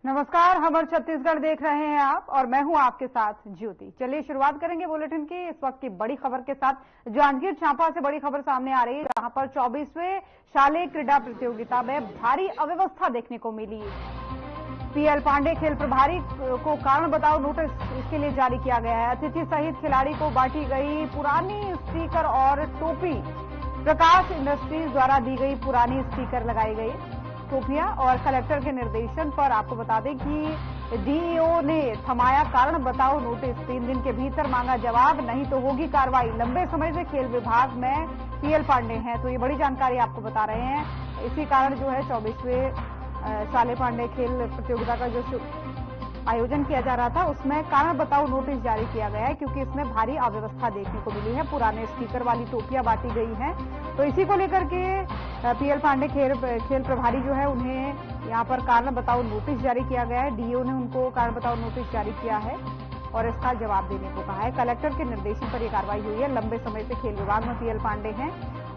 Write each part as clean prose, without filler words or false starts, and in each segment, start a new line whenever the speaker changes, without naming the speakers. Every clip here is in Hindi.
नमस्कार, खबर छत्तीसगढ़ देख रहे हैं आप और मैं हूं आपके साथ ज्योति। चलिए शुरुआत करेंगे बुलेटिन की इस वक्त की बड़ी खबर के साथ। जांजगीर चांपा से बड़ी खबर सामने आ रही है, जहां पर 24वें शालेय क्रीड़ा प्रतियोगिता में भारी अव्यवस्था देखने को मिली। पीएल पांडे खेल प्रभारी को कारण बताओ नोटिस इसके लिए जारी किया गया है। अतिथि सहित खिलाड़ी को बांटी गई पुरानी स्टिकर और टोपी। प्रकाश इंडस्ट्रीज द्वारा दी गई पुरानी स्टिकर लगाई गई टोपियां और कलेक्टर के निर्देशन पर आपको बता दें कि डीईओ ने थमाया कारण बताओ नोटिस। 3 दिन के भीतर मांगा जवाब, नहीं तो होगी कार्रवाई। लंबे समय से खेल विभाग में पीएल पांडे हैं, तो ये बड़ी जानकारी आपको बता रहे हैं। इसी कारण जो है 24वें शालेय पांडे खेल प्रतियोगिता का जो आयोजन किया जा रहा था उसमें कारण बताओ नोटिस जारी किया गया है, क्योंकि इसमें भारी अव्यवस्था देखने को मिली है। पुराने स्टिकर वाली टोपियां बांटी गई हैं, तो इसी को लेकर के पीएल पांडे खेल प्रभारी जो है उन्हें यहां पर कारण बताओ नोटिस जारी किया गया है। डीओ ने उनको कारण बताओ नोटिस जारी किया है और इसका जवाब देने को कहा है। कलेक्टर के निर्देशन पर यह कार्रवाई हुई है। लंबे समय से खेल विभाग में पीएल पांडे हैं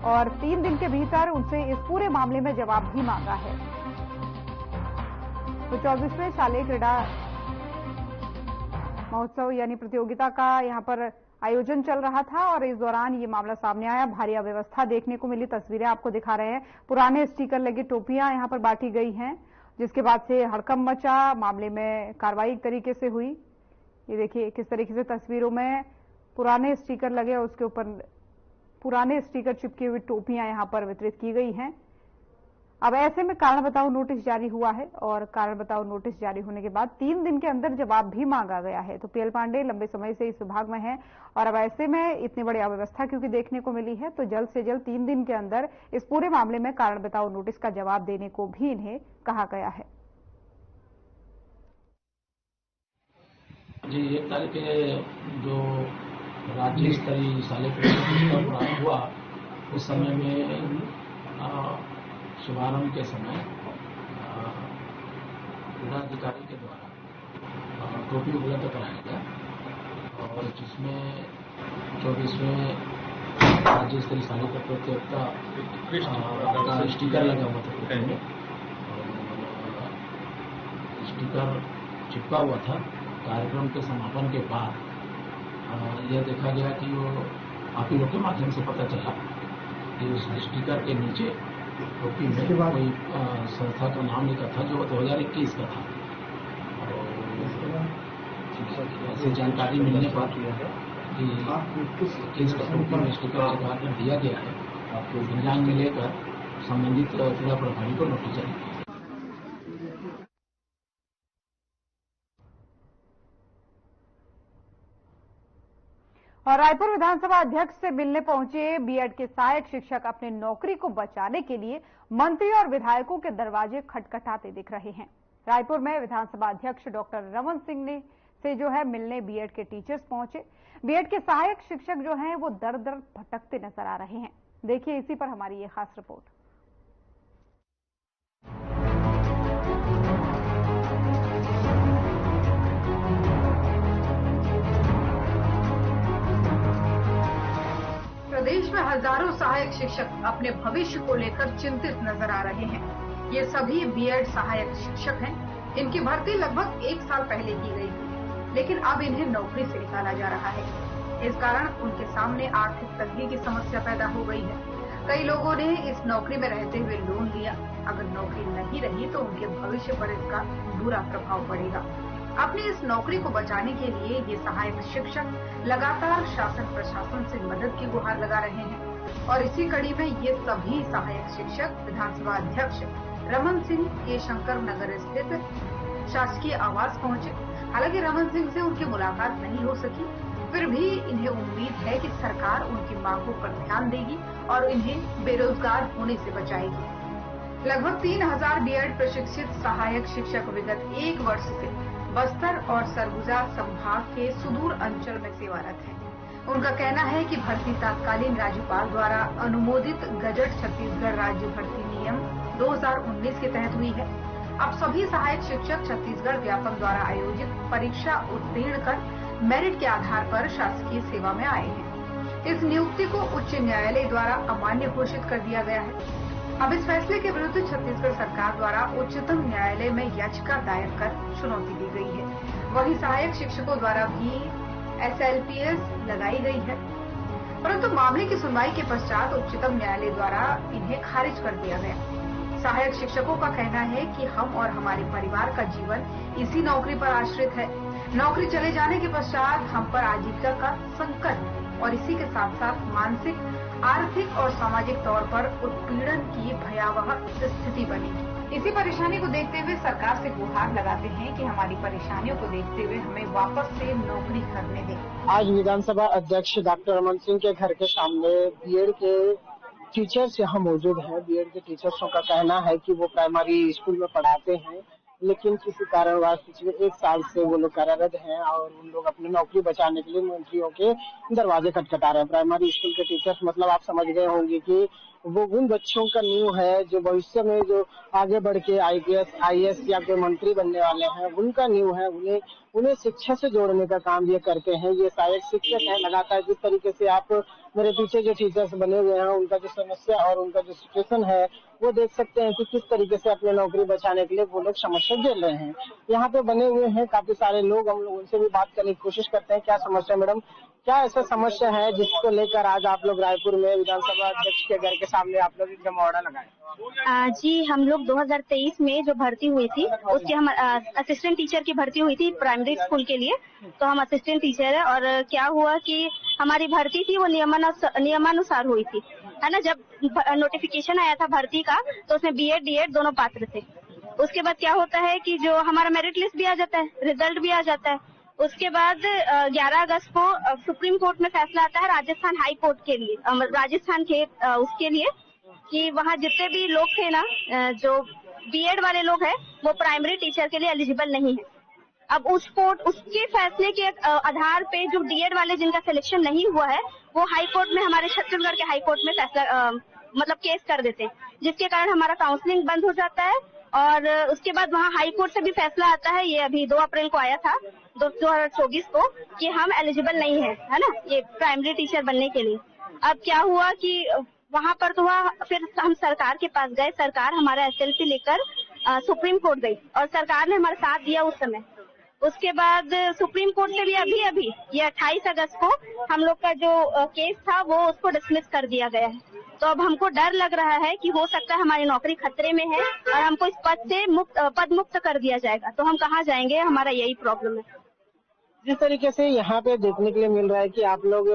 और 3 दिन के भीतर उनसे इस पूरे मामले में जवाब भी मांगा है। तो 24वें शालेय क्रीड़ा महोत्सव यानी प्रतियोगिता का यहां पर आयोजन चल रहा था और इस दौरान ये मामला सामने आया। भारी अव्यवस्था देखने को मिली, तस्वीरें आपको दिखा रहे हैं। पुराने स्टिकर लगी टोपियां यहां पर बांटी गई हैं, जिसके बाद से हड़कंप मचा। मामले में कार्रवाई एक तरीके से हुई। ये देखिए किस तरीके से तस्वीरों में पुराने स्टिकर लगे और उसके ऊपर पुराने स्टिकर चिपकी हुई टोपियां यहां पर वितरित की गई हैं। अब ऐसे में कारण बताओ नोटिस जारी हुआ है और कारण बताओ नोटिस जारी होने के बाद 3 दिन के अंदर जवाब भी मांगा गया है। तो पीएल पांडे लंबे समय से इस विभाग में हैं और अब ऐसे में इतनी बड़ी अव्यवस्था क्योंकि देखने को मिली है, तो जल्द से जल्द 3 दिन के अंदर इस पूरे मामले में कारण बताओ नोटिस का जवाब देने को भी इन्हें कहा गया है।
जी, 1 तारीख के जो राज्य स्तरीय शालेय प्रतियोगिता प्रारंभ हुआ उस समय में शुभारंभ के समय जिलाधिकारी के द्वारा टोपी उपलब्ध कराया गया और जिसमें 24वें राज्य स्तरीय शालेय प्रतियोगिता का स्टिकर लगा हुआ था टोपी में। स्टिकर चिपका हुआ था। कार्यक्रम के समापन के बाद यह देखा गया कि वो आप ही लोग के माध्यम से पता चला कि उस स्टिकर के नीचे टोपी में कोई संस्था का नाम लिखा था जो 2021 का था। और ऐसी जानकारी मिलने पर कि किस टोपी में स्टिकर लगाकर दिया गया है, आपको संज्ञान में लेकर संबंधित जिला प्रभारी को नोटिस जारी किया।
और रायपुर विधानसभा अध्यक्ष से मिलने पहुंचे बीएड के सहायक शिक्षक अपने नौकरी को बचाने के लिए मंत्री और विधायकों के दरवाजे खटखटाते दिख रहे हैं। रायपुर में विधानसभा अध्यक्ष डॉक्टर रमन सिंह से जो है मिलने बीएड के टीचर्स पहुंचे। बीएड के सहायक शिक्षक जो हैं वो दर दर भटकते नजर आ रहे हैं। देखिए इसी पर हमारी ये खास रिपोर्ट।
प्रदेश में हजारों सहायक शिक्षक अपने भविष्य को लेकर चिंतित नजर आ रहे हैं। ये सभी बीएड सहायक शिक्षक हैं। इनकी भर्ती लगभग 1 साल पहले की गई थी, लेकिन अब इन्हें नौकरी से निकाला जा रहा है। इस कारण उनके सामने आर्थिक तंगी की समस्या पैदा हो गई है। कई लोगों ने इस नौकरी में रहते हुए लोन लिया। अगर नौकरी नहीं रही तो उनके भविष्य पर इसका बुरा प्रभाव पड़ेगा। अपनी इस नौकरी को बचाने के लिए ये सहायक शिक्षक लगातार शासन प्रशासन से मदद की गुहार लगा रहे हैं और इसी कड़ी में ये सभी सहायक शिक्षक विधानसभा अध्यक्ष रमन सिंह के शंकर नगर स्थित शासकीय आवास पहुंचे। हालांकि रमन सिंह से उनकी मुलाकात नहीं हो सकी, फिर भी इन्हें उम्मीद है कि सरकार उनकी मांगों पर ध्यान देगी और इन्हें बेरोजगार होने से बचाएगी। लगभग 3000 बीएड प्रशिक्षित सहायक शिक्षक विगत 1 वर्ष से बस्तर और सरगुजा संभाग के सुदूर अंचल में सेवारत हैं। उनका कहना है कि भर्ती तत्कालीन राज्यपाल द्वारा अनुमोदित गजट छत्तीसगढ़ राज्य भर्ती नियम 2019 के तहत हुई है। अब सभी सहायक शिक्षक छत्तीसगढ़ व्यापम द्वारा आयोजित परीक्षा उत्तीर्ण कर मेरिट के आधार पर शासकीय सेवा में आए हैं। इस नियुक्ति को उच्च न्यायालय द्वारा अमान्य घोषित कर दिया गया है। अब इस फैसले के विरुद्ध छत्तीसगढ़ सरकार द्वारा उच्चतम न्यायालय में याचिका दायर कर चुनौती दी गई है। वहीं सहायक शिक्षकों द्वारा भी SLPS लगाई गई है, परंतु मामले की सुनवाई के पश्चात उच्चतम न्यायालय द्वारा इन्हें खारिज कर दिया गया। सहायक शिक्षकों का कहना है कि हम और हमारे परिवार का जीवन इसी नौकरी पर आश्रित है। नौकरी चले जाने के पश्चात हम पर आजीविका का संकट और इसी के साथ साथ मानसिक, आर्थिक और सामाजिक तौर पर उत्पीड़न की भयावह स्थिति बनेगी। इसी परेशानी को देखते हुए सरकार से गुहार लगाते हैं कि हमारी परेशानियों को देखते हुए हमें वापस से नौकरी करने दें।
आज विधानसभा अध्यक्ष डॉक्टर रमन सिंह के घर के सामने बीएड के टीचर्स यहाँ मौजूद हैं। बीएड के टीचर्सों का कहना है कि वो प्राइमरी स्कूल में पढ़ाते हैं, लेकिन किसी कारणवश पिछले 1 साल से वो लोग कार्यरत हैं और उन लोग अपनी नौकरी बचाने के लिए मंत्रियों के दरवाजे खटखटा रहे हैं। प्राइमरी स्कूल के टीचर्स मतलब आप समझ गए होंगे कि वो उन बच्चों का नींव है जो भविष्य में जो आगे बढ़ के IPS, IAS या कोई मंत्री बनने वाले हैं, उनका नींव है। उन्हें शिक्षा से जोड़ने का काम ये करते हैं। ये सहायक शिक्षक है। लगातार जिस तरीके से आप मेरे पीछे जो टीचर्स बने हुए हैं, उनका जो समस्या और उनका जो सिचुएशन है वो देख सकते हैं कि किस तरीके से अपने नौकरी बचाने के लिए वो लोग समस्या झेल रहे हैं। यहाँ पे बने हुए हैं काफी सारे लोग, हम लोग उनसे भी बात करने की कोशिश करते हैं। क्या समस्या मैडम, क्या ऐसा समस्या है जिसको लेकर आज आप लोग रायपुर में विधानसभा अध्यक्ष के घर के सामने आप लोग जमावड़ा लगाए?
जी, हम लोग 2023 में जो भर्ती हुई थी उसके हम असिस्टेंट टीचर की भर्ती हुई थी प्राइमरी स्कूल के लिए, तो हम असिस्टेंट टीचर है। और क्या हुआ कि हमारी भर्ती थी वो नियमानुसार हुई थी, है ना। जब नोटिफिकेशन आया था भर्ती का तो उसमें BEd DEd दोनों पात्र थे। उसके बाद क्या होता है कि जो हमारा मेरिट लिस्ट भी आ जाता है, रिजल्ट भी आ जाता है। उसके बाद 11 अगस्त को सुप्रीम कोर्ट में फैसला आता है राजस्थान हाई कोर्ट के लिए, राजस्थान के उसके लिए कि वहाँ जितने भी लोग थे ना, जो बीएड वाले लोग हैं वो प्राइमरी टीचर के लिए एलिजिबल नहीं है। अब उसके फैसले के आधार पे जो डीएड वाले जिनका सिलेक्शन नहीं हुआ है वो हाई कोर्ट में, हमारे छत्तीसगढ़ के हाई कोर्ट में फैसला मतलब केस कर देते हैं, जिसके कारण हमारा काउंसलिंग बंद हो जाता है। और उसके बाद वहाँ हाई कोर्ट से भी फैसला आता है, ये अभी 2 अप्रैल को आया था 2024 को, कि हम एलिजिबल नहीं है ना, ये प्राइमरी टीचर बनने के लिए। अब क्या हुआ कि वहाँ पर तो फिर हम सरकार के पास गए, सरकार हमारा SLP लेकर सुप्रीम कोर्ट गई और सरकार ने हमारा साथ दिया उस समय। उसके बाद सुप्रीम कोर्ट से भी अभी ये 28 अगस्त को हम लोग का जो केस था वो उसको डिसमिस कर दिया गया है। तो अब हमको डर लग रहा है कि हो सकता है हमारी नौकरी खतरे में है और हमको इस पद मुक्त कर दिया जाएगा, तो हम कहाँ जाएंगे, हमारा यही प्रॉब्लम है।
जिस तरीके से यहाँ पे देखने के लिए मिल रहा है कि आप लोग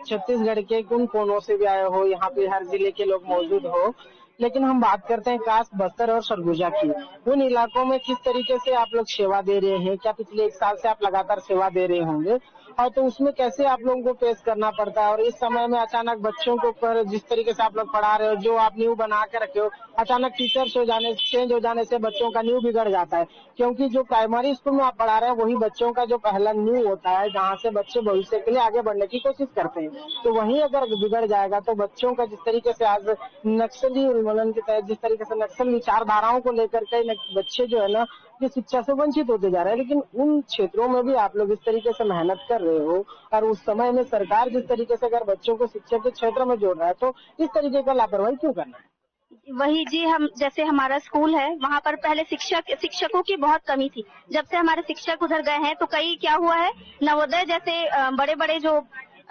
छत्तीसगढ़ के किन कोनों से भी आए हो, यहाँ पे हर जिले के लोग मौजूद हो, लेकिन हम बात करते हैं खास बस्तर और सरगुजा की। उन इलाकों में किस तरीके से आप लोग सेवा दे रहे हैं? क्या पिछले 1 साल से आप लगातार सेवा दे रहे होंगे, और तो उसमें कैसे आप लोगों को पेश करना पड़ता है? और इस समय में अचानक बच्चों के ऊपर जिस तरीके से आप लोग पढ़ा रहे हो, जो आप न्यू बना के रखे हो, अचानक टीचर्स चेंज हो जाने से बच्चों का न्यू बिगड़ जाता है, क्योंकि जो प्राइमरी स्कूल में आप पढ़ा रहे हैं वही बच्चों का जो पहला न्यू होता है, जहाँ से बच्चे भविष्य के लिए आगे बढ़ने की कोशिश करते हैं। तो वहीं अगर बिगड़ जाएगा तो बच्चों का जिस तरीके से आज नक्सली उन्मूलन के तहत जिस तरीके से नक्सल विचारधाराओं को लेकर के बच्चे जो है ना ये शिक्षा से वंचित होते जा रहे हैं, लेकिन उन क्षेत्रों में भी आप लोग इस तरीके से मेहनत कर रहे हो और उस समय में सरकार जिस तरीके से अगर बच्चों को शिक्षा के क्षेत्र में जोड़ रहा है तो इस तरीके का लापरवाही क्यों करना है?
वही जी, हम जैसे हमारा स्कूल है वहाँ पर पहले शिक्षकों की बहुत कमी थी। जब से हमारे शिक्षक उधर गए हैं तो कई क्या हुआ है, नवोदय जैसे बड़े बड़े जो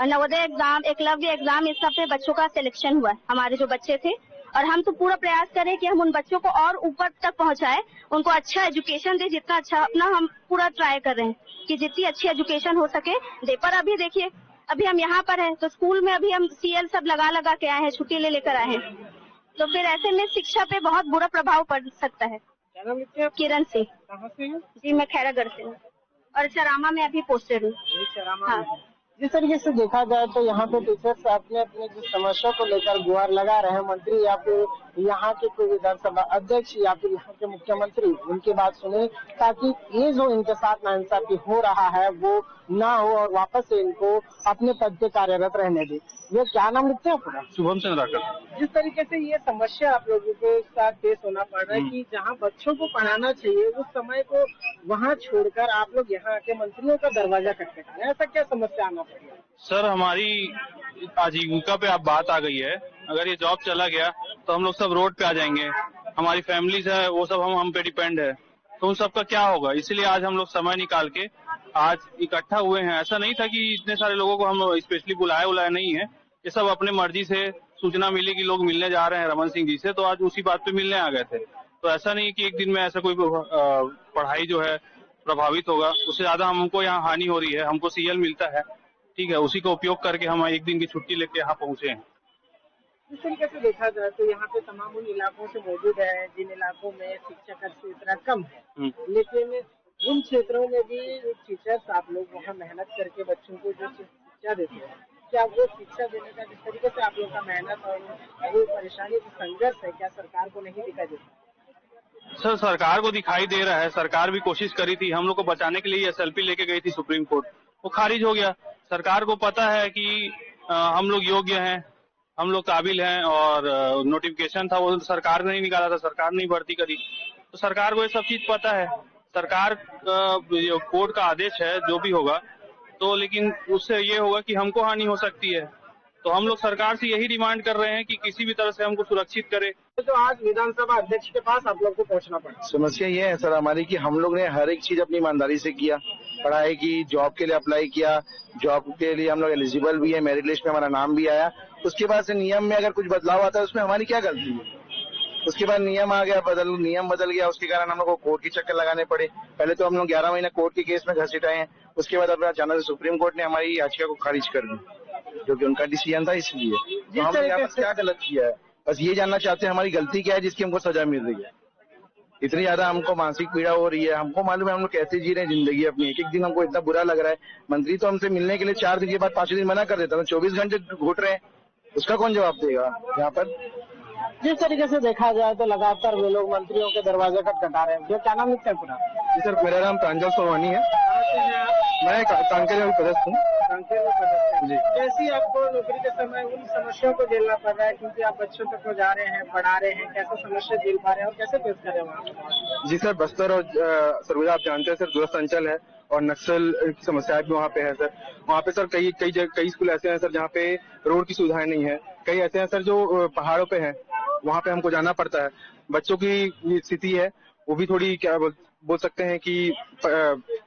नवोदय एग्जाम, एकलव्य एग्जाम, इस सब पे बच्चों का सिलेक्शन हुआ है। हमारे जो बच्चे थे, और हम तो पूरा प्रयास करें कि हम उन बच्चों को और ऊपर तक पहुंचाएं, उनको अच्छा एजुकेशन दे, जितना अच्छा अपना हम पूरा ट्राई कर रहे हैं कि जितनी अच्छी एजुकेशन हो सके दे। पर अभी देखिए, अभी हम यहाँ पर हैं तो स्कूल में अभी हम CL सब लगा के आए हैं, छुट्टी ले लेकर आए हैं, तो फिर ऐसे में शिक्षा पे बहुत बुरा प्रभाव पड़ सकता है। किरण से।
कहाँ से हैं?
जी, मैं खैरागढ़ से हूँ और चरामा में अभी पोस्टेड हूँ। हाँ।
जिस तरीके से देखा जाए तो यहाँ पे टीचर्स अपने अपने जिस समस्या को लेकर गुहार लगा रहे हैं, मंत्री या फिर यहाँ के कोई विधानसभा अध्यक्ष या फिर यहाँ के मुख्यमंत्री उनकी बात सुने, ताकि ये जो इनके साथ नाइंसाफी हो रहा है वो ना हो और वापस से इनको अपने पद पे कार्यरत रहने दे। ये क्या नाम लिखते हैं आपका?
शुभम चंद्राकर।
जिस तरीके से ये समस्या आप लोगों के साथ पेश होना पड़ रहा है कि जहाँ बच्चों को पढ़ाना चाहिए उस समय को वहाँ छोड़कर आप लोग यहाँ के मंत्रियों का दरवाजा खटखटा रहे हैं, ऐसा क्या समस्या आना पड़ेगा?
सर, हमारी आजीविका पे अब बात आ गई है। अगर ये जॉब चला गया तो हम लोग सब रोड पे आ जाएंगे। हमारी फैमिलीज है वो सब हम पे डिपेंड है, तो उन सबका क्या होगा। इसलिए आज हम लोग समय निकाल के आज इकट्ठा हुए हैं। ऐसा नहीं था कि इतने सारे लोगों को हम स्पेशली बुलाया नहीं है। ये सब अपने मर्जी से सूचना मिली कि लोग मिलने जा रहे हैं रमन सिंह जी से, तो आज उसी बात पे मिलने आ गए थे। तो ऐसा नहीं कि एक दिन में ऐसा कोई पढ़ाई जो है प्रभावित होगा। उससे ज्यादा हमको यहाँ हानि हो रही है। हमको सीएल मिलता है, ठीक है, उसी का उपयोग करके हम एक दिन की छुट्टी लेके यहाँ पहुंचे हैं।
इस तरीके से देखा जाए तो यहाँ पे तमाम उन इलाकों से मौजूद है जिन इलाकों में शिक्षा का क्षेत्र कम है, लेकिन उन क्षेत्रों में भी टीचर्स आप लोग वहाँ मेहनत करके बच्चों को जो शिक्षा देते हैं, क्या वो शिक्षा देने का जिस तरीके से आप लोग का मेहनत और वो परेशानी जो संघर्ष है, क्या सरकार को नहीं दिखाई देता?
सर, सरकार को दिखाई दे रहा है। सरकार भी कोशिश करी थी, हम लोग को बचाने के लिए एसएलपी लेके गई थी सुप्रीम कोर्ट, वो खारिज हो गया। सरकार को पता है कि हम लोग योग्य हैं, हम लोग काबिल हैं, और नोटिफिकेशन था वो सरकार ने नहीं निकाला था, सरकार ने भर्ती करी, तो सरकार को ये सब चीज पता है। सरकार कोर्ट का आदेश है जो भी होगा, तो लेकिन उससे ये होगा कि हमको हानि हो सकती है। तो हम लोग सरकार से यही डिमांड कर रहे हैं कि किसी भी तरह से हमको सुरक्षित करे।
तो आज विधानसभा अध्यक्ष के पास आप लोग को पहुंचना पड़ा।
समस्या ये है सर हमारी कि हम लोग ने हर एक चीज अपनी ईमानदारी से किया, पढ़ाई की, जॉब के लिए अप्लाई किया, जॉब के लिए हम लोग एलिजिबल भी है, मेरिट लिस्ट में हमारा नाम भी आया। उसके बाद से नियम में अगर कुछ बदलाव आता है उसमें हमारी क्या गलती है? उसके बाद नियम आ गया, नियम बदल गया, उसके कारण हम लोग को कोर्ट के चक्कर लगाने पड़े। पहले तो हम लोग 11 महीना कोर्ट के केस में घसीटाए हैं, उसके बाद अब अचानक से सुप्रीम कोर्ट ने हमारी याचिका को खारिज कर दी, जो कि उनका डिसीजन था। इसलिए तो हम यहाँ पर क्या गलत किया है, बस ये जानना चाहते हैं हमारी गलती क्या है जिसकी हमको सजा मिल रही है। इतनी ज्यादा हमको मानसिक पीड़ा हो रही है, हमको मालूम है हम लोग कैसे जी रहे हैं जिंदगी अपनी। एक एक दिन हमको इतना बुरा लग रहा है। मंत्री तो हमसे मिलने के लिए 4 दिन के बाद 5 दिन मना कर देता है, 24 घंटे घुट रहे हैं, उसका कौन जवाब देगा यहाँ पर?
जिस तरीके से देखा जाए तो लगातार वे लोग मंत्रियों के दरवाजे खटखटा रहे हैं। जो क्या नाम लिखते हैं पूरा?
जी सर, मेरा नाम प्रांजल सोहानी है, मैं कांकेर में पदस्थ हूँ।
जी, कैसी आपको नौकरी के समय उन समस्याओं को झेलना पड़ रहा है, क्योंकि आप बच्चों तक को जा रहे हैं, पढ़ा रहे हैं, कैसे समस्या झेल पा रहे हैं और कैसे फेस कर रहे हैं वहाँ?
जी सर, बस्तर और सरगुजा आप जानते हैं सर दूरस्थ अंचल है और नक्सल की समस्याएं भी वहाँ पे है सर। वहाँ पे सर कई स्कूल ऐसे हैं सर जहाँ पे रोड की सुविधाएं नहीं है। कई ऐसे हैं सर जो पहाड़ों पे हैं, वहाँ पे हमको जाना पड़ता है। बच्चों की स्थिति है वो भी थोड़ी क्या बोल सकते हैं कि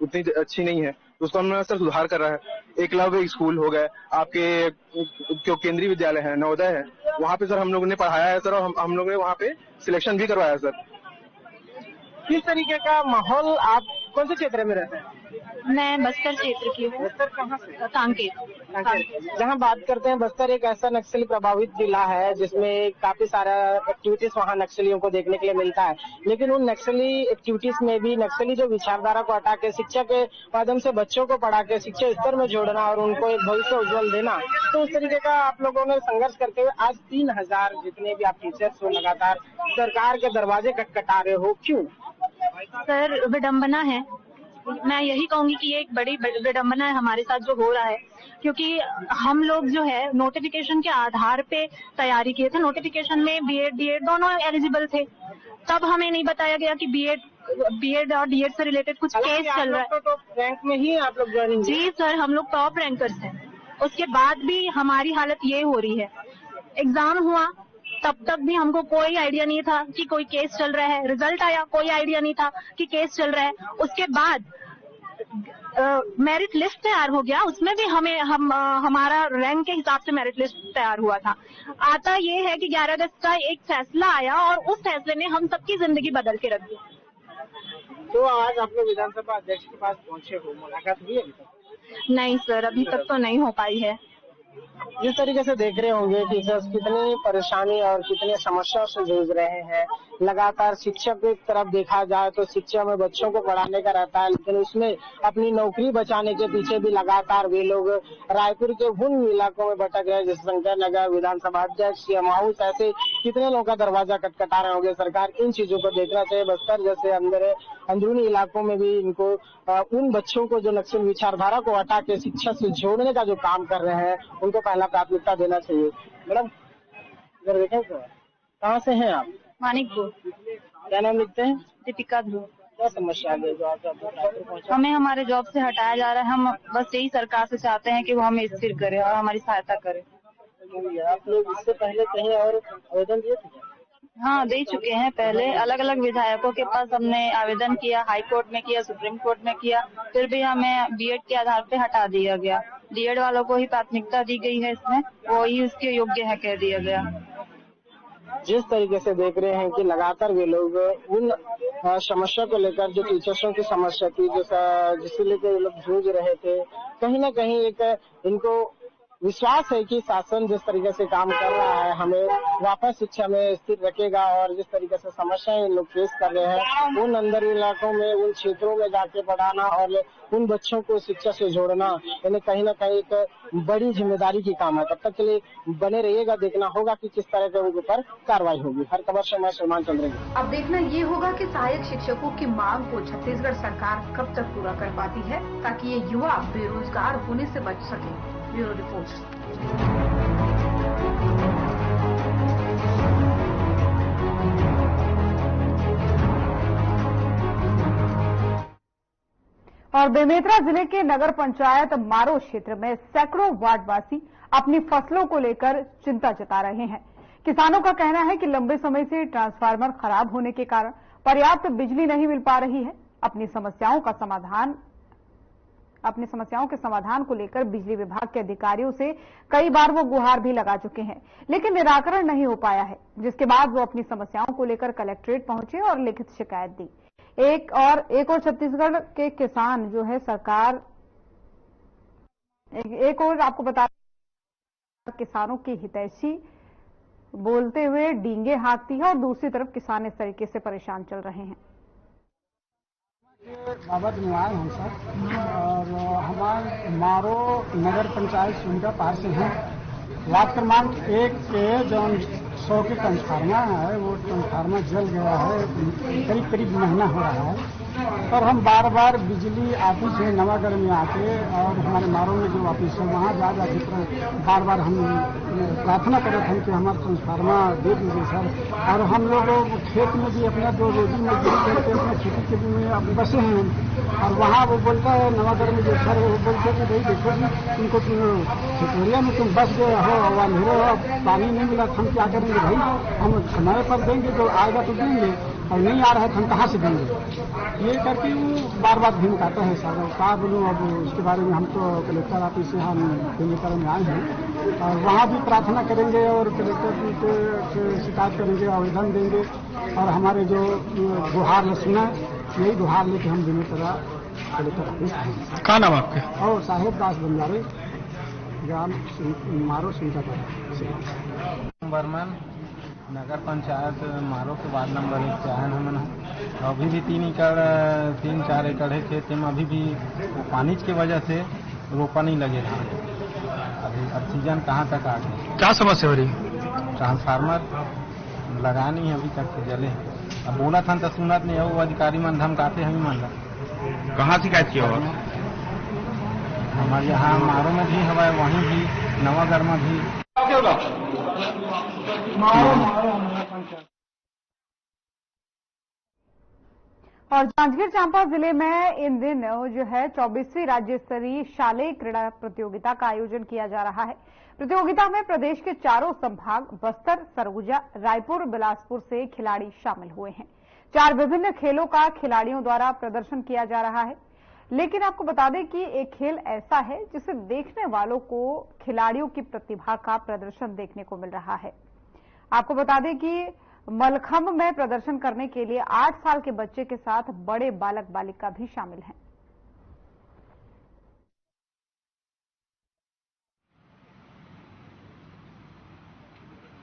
उतनी अच्छी नहीं है, तो उसको हमने सर सुधार कर रहा है। एकलव्य स्कूल हो गए, आपके जो केंद्रीय विद्यालय है, नवोदय है, वहाँ पे सर हम लोगों ने पढ़ाया है सर, और हम लोगों ने वहाँ पे सिलेक्शन भी करवाया है सर।
किस तरीके का माहौल, आप कौन से क्षेत्र में रहते हैं?
मैं बस्तर क्षेत्र की हूँ।
बस्तर कहाँ से?
कांकेर।
जहाँ बात करते हैं, बस्तर एक ऐसा नक्सली प्रभावित जिला है जिसमें काफी सारा एक्टिविटीज वहाँ नक्सलियों को देखने के लिए मिलता है, लेकिन उन नक्सली एक्टिविटीज में भी नक्सली जो विचारधारा को हटा के शिक्षा के माध्यम से बच्चों को पढ़ा के शिक्षा स्तर में जोड़ना और उनको एक भविष्य उज्जवल देना, तो उस तरीके का आप लोगों ने संघर्ष करते हुए आज 3000 जितने भी आप टीचर्स हो लगातार सरकार के दरवाजे खटखटा रहे हो, क्यों?
सर, विडम्बना है। मैं यही कहूंगी कि ये एक बड़ी विडम्बना है हमारे साथ जो हो रहा है, क्योंकि हम लोग जो है नोटिफिकेशन के आधार पे तैयारी किए थे। नोटिफिकेशन में बीएड डीएड दोनों एलिजिबल थे, तब हमें नहीं बताया गया कि बीएड और डीएड से रिलेटेड कुछ केस चल रहा है।
तो रैंक में ही आप लोग ज्वाइनिंग?
जी सर, हम लोग टॉप रैंकर्स हैं। उसके बाद भी हमारी हालत ये हो रही है। एग्जाम हुआ तब तक भी हमको कोई आइडिया नहीं था कि कोई केस चल रहा है। रिजल्ट आया, कोई आइडिया नहीं था कि केस चल रहा है। उसके बाद मेरिट लिस्ट तैयार हो गया, उसमें भी हमारा रैंक के हिसाब से मेरिट लिस्ट तैयार हुआ था। आता ये है कि 11 अगस्त का एक फैसला आया और उस फैसले ने हम सबकी जिंदगी बदल के रख दी।
तो आज आप लोग विधानसभा अध्यक्ष के पास पहुंचे हो, मुलाकात हुई है?
नहीं सर, अभी तक तो नहीं हो पाई है।
जिस तरीके से देख रहे होंगे टीचर्स कितनी परेशानी और कितनी समस्याओं से जूझ रहे हैं। लगातार शिक्षक की तरफ देखा जाए तो शिक्षा में बच्चों को पढ़ाने का रहता है, लेकिन उसमें अपनी नौकरी बचाने के पीछे भी लगातार वे लोग रायपुर के उन इलाकों में भटक रहे हैं जैसे शंकर नगर, विधानसभा अध्यक्ष, सीएम हाउस, ऐसे कितने लोगों का दरवाजा खटखटा रहे होंगे। सरकार इन चीजों को देखना चाहिए। बस्तर जैसे अंदरूनी इलाकों में भी इनको उन बच्चों को जो नक्सल विचारधारा को हटा के शिक्षा से जोड़ने का जो काम कर रहे हैं उनको पहला प्राथमिकता देना चाहिए। मैडम इधर देखें, तो कहाँ से हैं आप?
मानिकपुर।
क्या नाम लिखते हैं?
दीपिका ध्रुव।
क्या समस्या आ गई जो आज आप रायपुर पहुंचे?
हमें हमारे जॉब से हटाया जा रहा है। हम बस यही सरकार से चाहते हैं कि वो हमें स्थिर करे और हमारी सहायता करे।
आप लोग इससे पहले कहीं और आवेदन दिए थे?
हाँ, दे चुके हैं। पहले अलग अलग विधायकों के पास हमने आवेदन किया, हाई कोर्ट में किया, सुप्रीम कोर्ट में किया, फिर भी हमें बीएड के आधार पे हटा दिया गया। बीएड वालों को ही प्राथमिकता दी गई है, इसमें वो ही उसके योग्य है कह दिया गया।
जिस तरीके से देख रहे हैं कि लगातार वे लोग उन समस्या को लेकर जो टीचर्सों की समस्या थी जिसे लेकर ये लोग जूझ रहे थे, कहीं ना कहीं एक इनको विश्वास है कि शासन जिस तरीके से काम कर रहा है हमें वापस शिक्षा में स्थिर रखेगा और जिस तरीके से समस्याएं इन लोग फेस कर रहे हैं उन अंदर इलाकों में उन क्षेत्रों में जाके पढ़ाना और उन बच्चों को शिक्षा से जोड़ना इन्हें कहीं ना कहीं एक बड़ी जिम्मेदारी की काम है। तब तक के लिए बने रहिएगा, देखना होगा कि किस तरह के उनके ऊपर कार्रवाई होगी। हर खबर से मैं सलमान चंद्र।
अब देखना ये होगा कि सहायक शिक्षकों की मांग को छत्तीसगढ़ सरकार कब तक पूरा कर पाती है ताकि ये युवा बेरोजगार होने से बच सके। Bureau report.
और बेमेतरा जिले के नगर पंचायत मारो क्षेत्र में सैकड़ों वार्डवासी अपनी फसलों को लेकर चिंता जता रहे हैं। किसानों का कहना है कि लंबे समय से ट्रांसफार्मर खराब होने के कारण पर्याप्त बिजली नहीं मिल पा रही है। अपनी समस्याओं के समाधान को लेकर बिजली विभाग के अधिकारियों से कई बार वो गुहार भी लगा चुके हैं, लेकिन निराकरण नहीं हो पाया है, जिसके बाद वो अपनी समस्याओं को लेकर कलेक्ट्रेट पहुंचे और लिखित शिकायत दी। एक और छत्तीसगढ़ के किसान जो है सरकार एक और आपको बता किसानों की हितैषी बोलते हुए डींगे हाँकती है और दूसरी तरफ किसान इस तरीके से परेशान चल रहे हैं।
बाबा धन्यवाद हम सर और हमारे मारो नगर पंचायत सुनका पार से हैं। वार्ड क्रमांक 1 के जो 100 के ट्रांसफार्मर है वो ट्रांसफार्मर जल गया है, करीब महीना हो रहा है और हम बार बार बिजली ऑफिस में नवागढ़ में आके और हमारे मारो में जो ऑफिस है वहाँ जाकर बार बार हम प्रार्थना कर रहे थे कि हमारा ट्रांसफार्मर दे दीजिए सर। और हम लोग खेत में भी अपना जो रोजी मजदूरी करके अपने खेती में अब बसे हैं और वहाँ वो बोलता है नवागढ़ में जो सर वो बोलते कि भाई देखो जी तुमको छिटोरिया में तुम बस गए हो और अंधेरे हो, पानी नहीं मिला, हम क्या करेंगे भाई, हम समय पर देंगे तो आएगा तो देंगे और नहीं आ रहा है तो हम कहाँ से देंगे। ये करके वो बार बार धमकाता है सर। क्या बोलूँ अब उसके बारे में हम तो कलेक्टर ऑफिस से हम बेमेतरा में आए हैं और वहाँ भी प्रार्थना करेंगे और कलेक्टर जी से शिकायत करेंगे, आवेदन देंगे और हमारे जो गुहार सुना यही गुहार लेके हम बेमेतरा कलेक्टर ऑफिस आए।
क्या नाम आपके?
और साहेब दास बंजारे, ग्राम मारो सुनता
बर्मन नगर पंचायत मारो के वार्ड नंबर 1 से आए हमन। अभी भी 3-4 एकड़ है खेत में, अभी भी पानी की वजह से रोपा नहीं लगे था। अभी अब सीजन कहाँ तक आ गए।
क्या समस्या हो रही?
ट्रांसफार्मर लगा नहीं अभी तक से जले। अब बोला था तो सुनत नहीं है, वो अधिकारी मन धमकाते हम मन ला।
कहाँ शिकायत किया होगा?
हमारे यहाँ मारो में भी हवा, वहीं भी नवागढ़ में भी।
और जांजगीर चांपा जिले में इन दिन जो है 24वीं राज्य स्तरीय शालेय क्रीड़ा प्रतियोगिता का आयोजन किया जा रहा है। प्रतियोगिता में प्रदेश के चारों संभाग बस्तर, सरगुजा, रायपुर, बिलासपुर से खिलाड़ी शामिल हुए हैं। 4 विभिन्न खेलों का खिलाड़ियों द्वारा प्रदर्शन किया जा रहा है। लेकिन आपको बता दें कि एक खेल ऐसा है जिसे देखने वालों को खिलाड़ियों की प्रतिभा का प्रदर्शन देखने को मिल रहा है। आपको बता दें कि मलखंभ में प्रदर्शन करने के लिए 8 साल के बच्चे के साथ बड़े बालक बालिका भी शामिल हैं।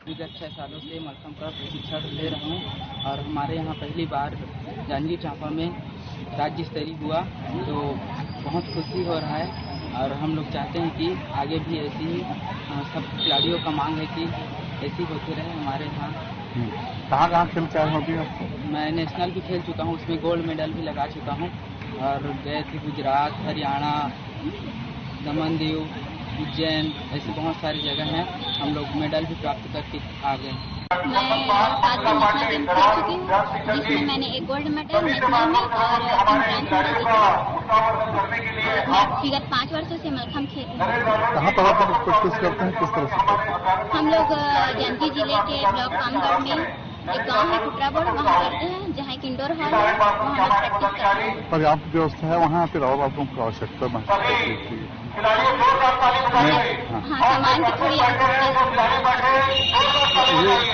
विगत 6 सालों से मलखंभ का प्रशिक्षण ले रहा हूं और हमारे यहाँ पहली बार जांजगीर चांपा में राज्य स्तरीय हुआ तो बहुत खुशी हो रहा है और हम लोग चाहते हैं कि आगे भी ऐसी ही सब खिलाड़ियों का मांग है कि ऐसी होती रहे हमारे यहाँ।
कहाँ खेल के आए हो अभी?
मैं नेशनल भी खेल चुका हूँ, उसमें गोल्ड मेडल भी लगा चुका हूँ और गए थे गुजरात, हरियाणा, दमन दीव, उज्जैन, ऐसी बहुत सारी जगह हैं। हम लोग मेडल भी प्राप्त करके आ गए।
7वीं नेशनल गेम्स खेल चुकी हूँ, जिसमें मैंने एक गोल्ड मेडल नेशनल में और 3 ब्रॉन्ज मेडल जीते। मैं विगत 5 वर्षों से मलखम्ब खेल रही हूँ।
कहाँ पर आप प्रैक्टिस करते हैं, किस तरह से?
हम लोग जांजगीर जिले के ब्लॉक कामगढ़ में एक गांव है कुटराबोड़, वहाँ करते हैं, जहाँ एक इंडोर हॉल है, वहाँ हम लोग प्रैक्टिस करते हैं।
पर्याप्त व्यवस्था है वहाँ, फिर और आप लोगों को आवश्यकता महसूस करती है?
हाँ, सामान की थोड़ी आवश्यकता है।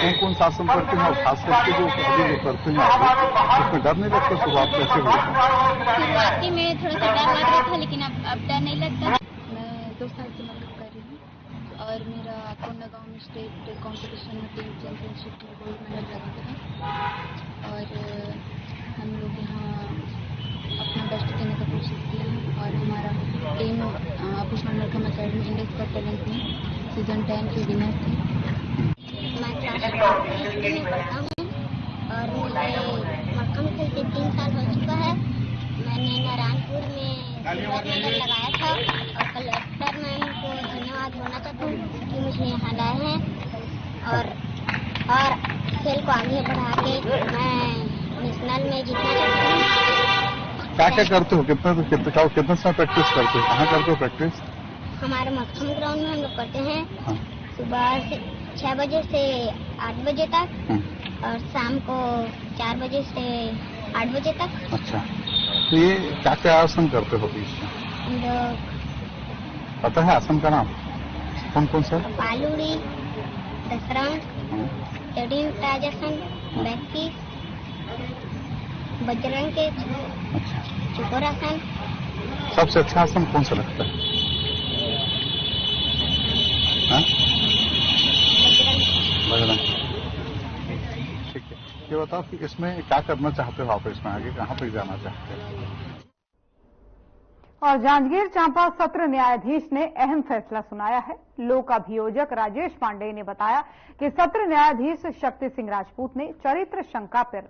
ये कौन शासन करते हैं, और खास करके जो अभी जो करते हैं आप, उसमें डर नहीं लगता? शुरुआत कैसे हुई?
शुरुआती में थोड़ा सा डर लग रहा था, लेकिन अब डर नहीं लगता। मैं 2 साल से मलखम्ब कर रही हूँ और मेरा कोंडागांव में स्टेट कंपटीशन में टीम चैंपियनशिप में गोल्ड मेडल लगा था और हम लोग यहाँ अपना बेस्ट देने का कोशिश किया है और हमारा team Bhushan mallakhamb academy Indian got talent में सीजन 10 के विनर थे।
मैं क्लास 5 में पढ़ता हूँ और मुझे मलखम्ब खेलते 3 साल हो चुका है। मैंने नारायणपुर में सिल्वर मेडल लगाया था और कलेक्टर मैम को धन्यवाद बोलना चाहता हूँ कि मुझे यहाँ लाए हैं और खेल को आगे बढ़ा के मैं नेशनल में जीतना चाहती हूँ।
क्या क्या करते हो, कितना समय प्रैक्टिस करते हो, कहाँ करते हो प्रैक्टिस?
हमारे मलखम्ब ग्राउंड में हम लोग करते हैं। सुबह से 6 बजे से 8 बजे तक और शाम को 4 बजे से 8 बजे तक।
अच्छा, तो ये क्या क्या आसन करते हो बीच में?
हम लोग
पता है आसन का नाम कौन कौन सा?
पालूड़ी, दसरंग, टेढ़ी ताजासन, बैठी, बजरंग के, चुकोर आसन।
सबसे अच्छा आसन कौन सा लगता है? बजरंग। ठीक है, ये बताओ कि इसमें क्या करना चाहते हो आप, इसमें आगे कहाँ तक जाना चाहते हो?
और जांजगीर चांपा सत्र न्यायाधीश ने अहम फैसला सुनाया है। लोक अभियोजक राजेश पांडे ने बताया कि सत्र न्यायाधीश शक्ति सिंह राजपूत ने चरित्र शंका पर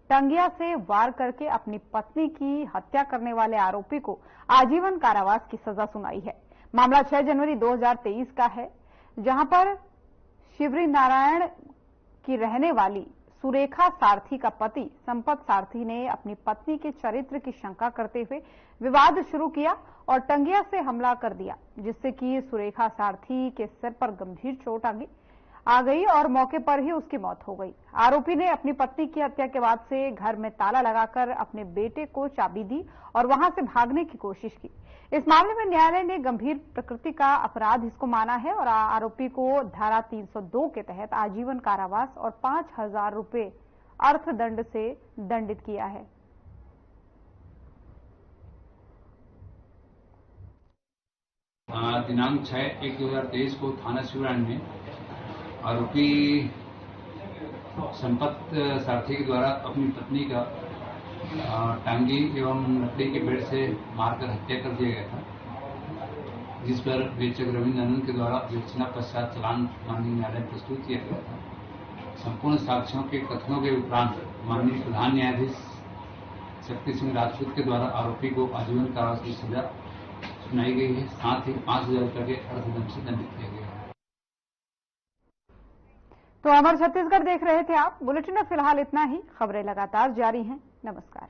टंगिया से वार करके अपनी पत्नी की हत्या करने वाले आरोपी को आजीवन कारावास की सजा सुनाई है। मामला 6 जनवरी 2023 का है, जहां पर शिवरी नारायण की रहने वाली सुरेखा सारथी का पति संपत सारथी ने अपनी पत्नी के चरित्र की शंका करते हुए विवाद शुरू किया और टंगिया से हमला कर दिया, जिससे कि सुरेखा सारथी के सिर पर गंभीर चोट आ गई और मौके पर ही उसकी मौत हो गई। आरोपी ने अपनी पत्नी की हत्या के बाद से घर में ताला लगाकर अपने बेटे को चाबी दी और वहां से भागने की कोशिश की। इस मामले में न्यायालय ने गंभीर प्रकृति का अपराध इसको माना है और आरोपी को धारा 302 के तहत आजीवन कारावास और 5,000 रुपए अर्थदंड से दंडित किया है।
दिनांक 6/1/2023 को थाना शिवरान में आरोपी संपत सारथी के द्वारा अपनी पत्नी का टांगी एवं लकड़ी के बेड़ से मारकर हत्या कर दिया गया था, जिस पर विवेचक रविंद्र आनंद के द्वारा विवेचना पश्चात चालान माननीय न्यायालय में प्रस्तुत किया गया था। संपूर्ण साक्ष्यों के कथनों के उपरांत माननीय प्रधान न्यायाधीश शक्ति सिंह राजपूत के द्वारा आरोपी को आजीवन कारावास की सजा सुनाई गई है, साथ ही 5,000 रुपये के अर्थदंड से दंडित किया गया है।
तो अमर छत्तीसगढ़ देख रहे थे आप। बुलेटिन में फिलहाल इतना ही। खबरें लगातार जारी हैं। नमस्कार।